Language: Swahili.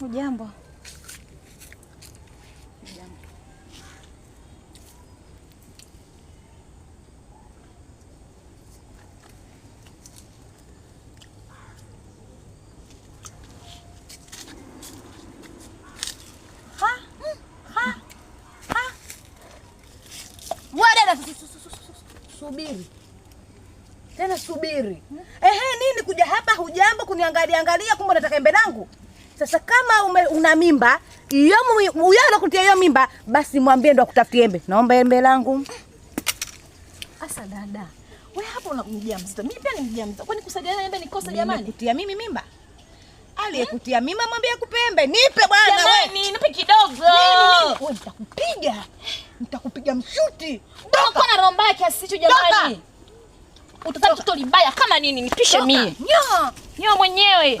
Hujambo? Subiri. Tena subiri. Nini kuja hapa hujambo kuniangalia angalia kumbe unataka embe langu? Sasa kama una mimba, huyo anakutia hiyo mimba, basi mwambie ndo akutafutie embe. Naomba embe langu. Asa dada. Wewe hapo unakuja mzito. Mimi pia ni mjamzito. Kwani kusaidiana embe ni kosa jamani? Kutia mimi mimba? Aliyekutia mimba mwambie akupe embe. Nipe bwana wewe. Jamani, nipe kidogo. Wewe nitakupiga. Nitakupiga mshuti. Uko na roho mbaya kiasi hicho jamani. Utataka kito libaya kama nini? Nipishe mimi. Nyo mwenyewe.